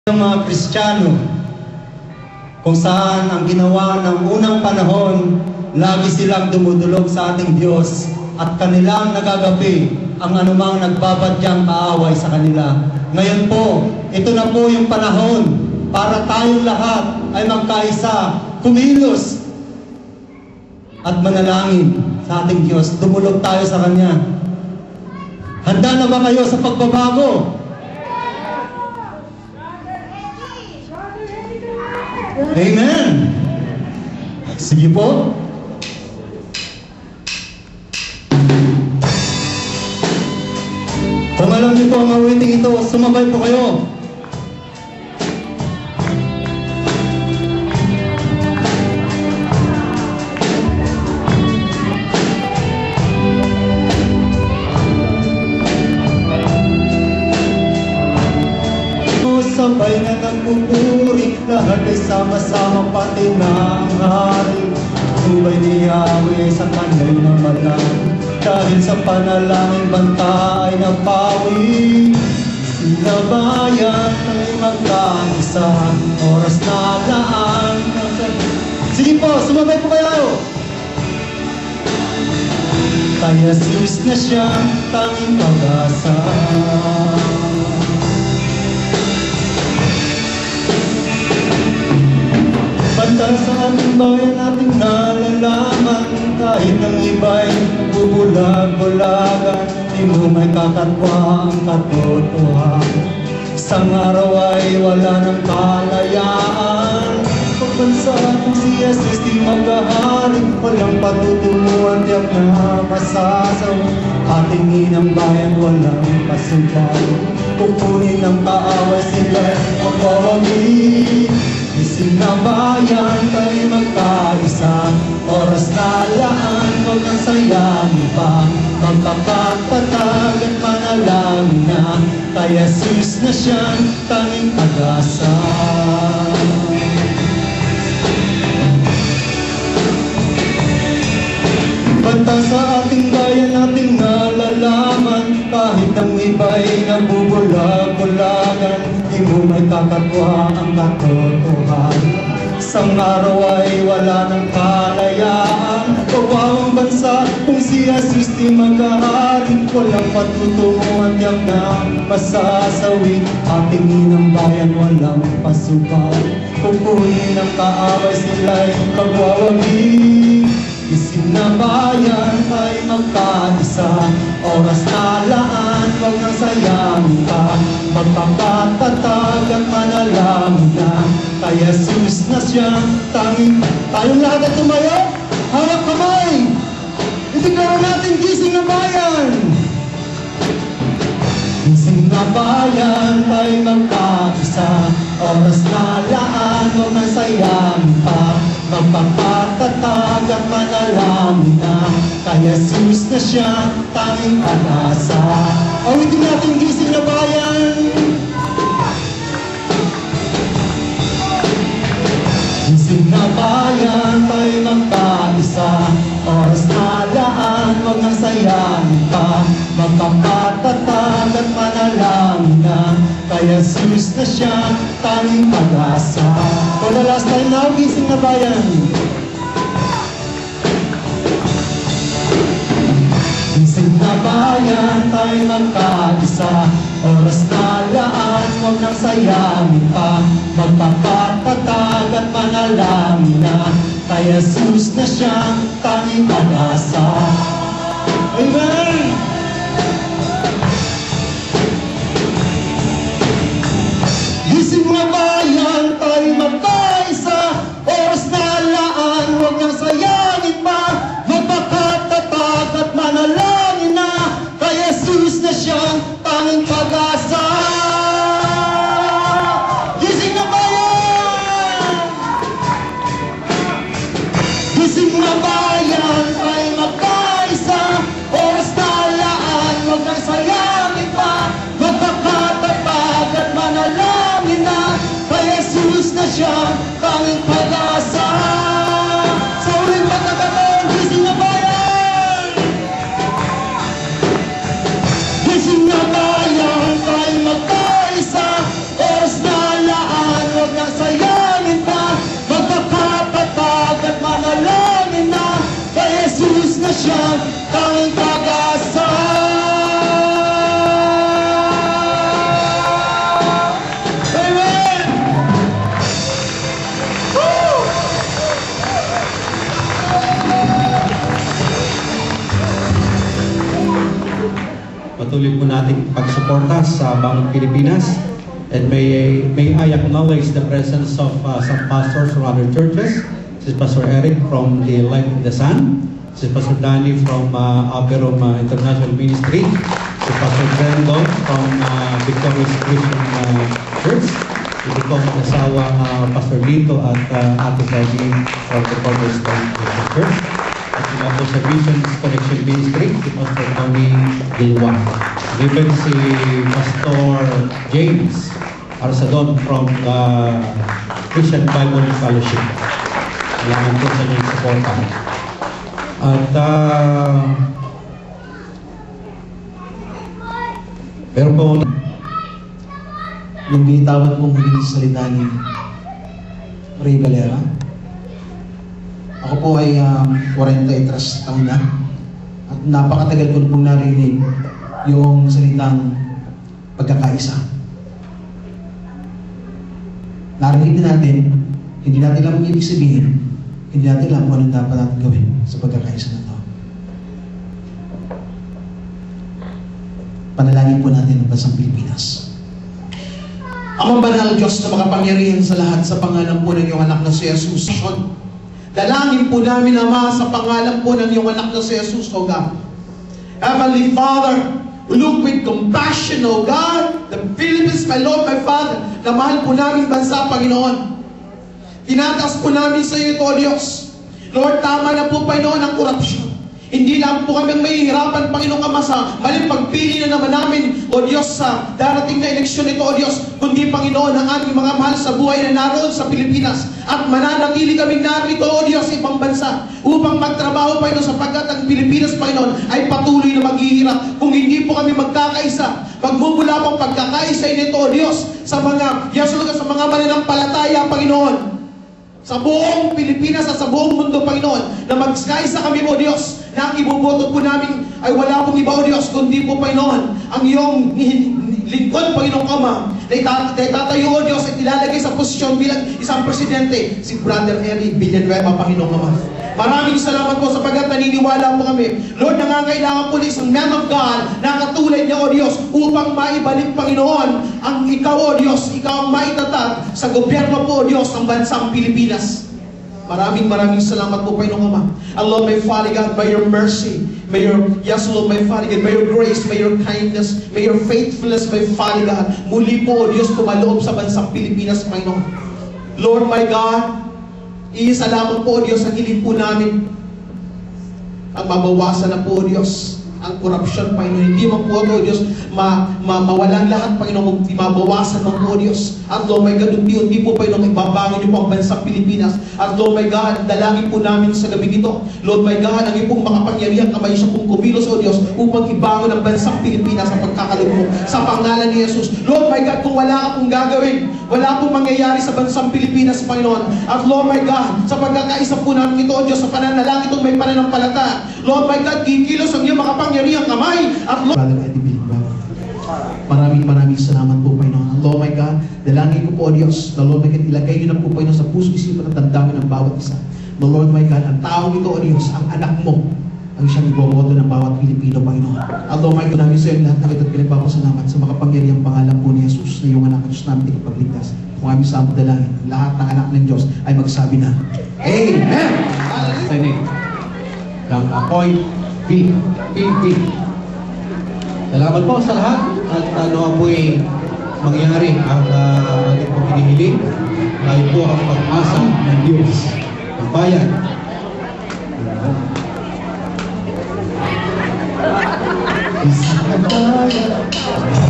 Ng mga Kristiyano, kung saan ang ginawa ng unang panahon, lagi silang dumudulog sa ating Diyos at kanilang nagagapi ang anumang nagbabadyang kaaway sa kanila. Ngayon po, ito na po yung panahon para tayong lahat ay magkaisa, kumilos at manalangin sa ating Diyos. Dumulog tayo sa Kanya. Handa na ba kayo sa pagbabago? Amen! Sige po. Kung alam niyo po ang awiting ito, sumabay po kayo. Sabay na nagpupuri, lahat ay sama-sama pati ng hari. Subay ni Yahweh sa kanya'y namalang, dahil sa panalangin banta ay napawi. Sinabayan ay magkaisa, oras na laan. Sige po, sumabay po kayo! Kaya sus na siyang tanging pag-asa. Banda sa ating bayan nating nalalaman, kahit ang iba'y bubulag-bulagan, di mo may kakatwa ang katotohanan. Isang araw ay wala ng kalayaan, pagbansa kung si Jesus di maghahari, walang patutunguhan tiyak na masasaw. Ating inang bayan walang pasubay, kukunin ng kaaway sila'y magwawagi. Sinabayan tayo magkaisa, oras na laan, huwag ang sayangin pa. Magpapagpatag at manalangin na, kaya sus na siyang tanging pag-asa. Banta sa ating bayan nating nalalaman, kahit ang iba'y nabubulag-bulagan, di mo may kakatwa ang katotohanan. Isang araw ay wala ng kalayaan, kawawang bansa kung si Jesus di maghahari, walang patutunguhan tiyak na masasawi. Ating inang bayan walang pasubay, kukunin ng kaaway sila'y magwawagi. Isinabayan tayo magkaisa, oras na laan, huwag nang sayangin pa. Magpapatatag at manalangin na, kaya sus na siyang tanging. Tayong lahat at tumayo, hawak kamay, itiglaran natin gising na bayan. Gising na bayan tayo magkaisa, oras na laan, huwag nang sayangin pa. Magpapatatag at manalangin na, kaya sus na siya tanging pag-asa. Awitin natin gising na bayan. Gising na bayan tayo magkaisa, oras na laan, huwag nang sayangin pa. Magpapatatag at manalangin na, kaya sus na siya tanging pag-asa. For the last time now, gising na bayan. Gising na bayan, tayo magkaisa, oras na laan, huwag nang sayangin pa. Magpapatatag at manalangin na, kaya sus na siyang tanging pag-asa. Amen! Gising na bayan, tayo magkaisa, oras na laan, huwag nang sayangin pa. Magpakatatag at manalangin na, kaya sus na siyang tanging pag-asa. Gising na bayan! Gising na bayan, tayo magkaisa, oras na laan, huwag nang sayangin pa. Magpakatatag at manalangin na, kaya sus na siya tanging pag-asa. Sa uling pagkakataon, gising na bayan! Gising na bayan, tayo magkaisa, oras na laan. siya ang pag-asa. Amen! Woo! Patuloy po nating pagsuporta sa Bangong Pilipinas. And may I acknowledge the presence of some pastors from other churches. This is Pastor Eric from the Light in the Sun. This is Pastor Danny from Aberom International Ministry. This is Pastor Brendo from Victorious Christian Church. Ito po ang asawa Pastor Lito at Ate Sadi from the Cornerstone Christian Church. At sila po sa Visions Connection Ministry, si Pastor Tony Gilwa. Given si Pastor James Arsadon from the Christian Bible Fellowship. Kailangan po sa inyong suporta. At pero po yung binitawan pong huling salita ni Ray Valera. Ako po ay 43 taon na at napakatagal ko pong narinig yung salitang pagkakaisa. Narinig na natin, hindi natin alam ang ibig sabihin, hindi natin alam kung anong dapat natin gawin sa pagkakaisa na ito. Panalangin po natin ang bansang Pilipinas. Amang banal Diyos na makapangyarihan sa lahat, sa pangalan po ng iyong anak na si Jesus. Dalangin po namin, Ama, sa pangalan po ng iyong anak na si Jesus, O God. Heavenly Father, look with compassion, O God, the Philippines, my Lord, my Father, na mahal po namin bansa, Panginoon. Tinataas po namin sa iyo ito, O Diyos. Lord, tama na po, Panginoon, ang korupsyon. Hindi lang po kami mahihirapan, Panginoon, Ama, sa maling pagpili na naman namin, O Diyos, sa darating na eleksyon ito, O Diyos, kundi, Panginoon, ang aming mga mahal sa buhay na naroon sa Pilipinas. At mananatili kaming narito, O Diyos, sa ibang bansa, upang magtrabaho, Panginoon, sapagkat ang Pilipinas, Panginoon, ay patuloy na maghihirap. Kung hindi po kami magkakaisa, magmumula pang pagkakaisa nito, O Diyos, sa mga, sa mga mananampalataya, Panginoon, sa buong Pilipinas at sa buong mundo, Panginoon, na magkaisa kami, O Diyos, na ang iboboto po namin ay wala pong iba, O Diyos, kundi po, Panginoon, ang iyong lingkod, Panginoong Ama, na itatayo, O Diyos, at ilalagay sa posisyon bilang isang presidente, si Brother Eli Villanueva, Panginoong Ama. Maraming salamat po sapagkat naniniwala po kami. Lord, nangangailangan po ng isang man of God na katulad niya, O Diyos, upang maibalik, Panginoon, ang ikaw, O Diyos, ikaw ang maitatag sa gobyerno po, O Diyos, ng bansang Pilipinas. Maraming salamat po, Panginoong Ama. And Lord, my Father God, by your mercy, may your, yes, Lord, my Father God, may your grace, may your kindness, may your faithfulness, my Father God, muli po, O Diyos, tumaloob sa bansang Pilipinas, Panginoon. Lord, my God, iisa lamang po, O Diyos, ang hiling po namin ang mabawasan na po, O Diyos, ang korupsyon, Panginoon. Hindi man po, O Diyos, mawalan lahat, Panginoon, hindi mabawasan man po, O Diyos. At Lord, my God, hindi po, Panginoon, ibabangon niyo po ang bansang Pilipinas. At Lord, my God, dalangin po namin sa gabi ito. Lord, my God, ang iyong pong makapangyarihan kamay siya pong kumilos, O Diyos, upang ibangon ang bansang Pilipinas sa pagkakalugmok sa pangalan ni Jesus. Lord, my God, kung wala ka pong gagawin, wala pong mangyayari sa bansang Pilipinas, Panginoon. At Lord, my God, sa pagkakaisa po namin ito, O Diyos, sa pananalangin itong may pananampalataya. Lord, my God, kikilos ang iyong makapangyarihang kamay. At Lord, maraming salamat po, Panginoon. Lord, my God, dalangin ko po, O Diyos, na Lord, my God, ilagay niyo na po, Panginoon, sa puso, isipan at damdamin ng bawat isa. No, Lord, my God, ang taong ito, O Diyos, ang anak mo, ang siyang iboboto ng bawat Pilipino, Panginoon. Although may namin sa iyo lahat ng ito't pinagpapasalamat sa makapangyarihang pangalan po ni Jesus na iyong anak at Diyos namin tigapagligtas. Kung aming sa dalangin, lahat ng anak ng Diyos ay magsabi na, Amen! Hallelujah! Ng Ako'y PPP. Salamat po sa lahat at ano po'y mangyari ang ating pong hinihiling. Tayo po ang pag-asa ng Diyos, ng bayan. Isang bayan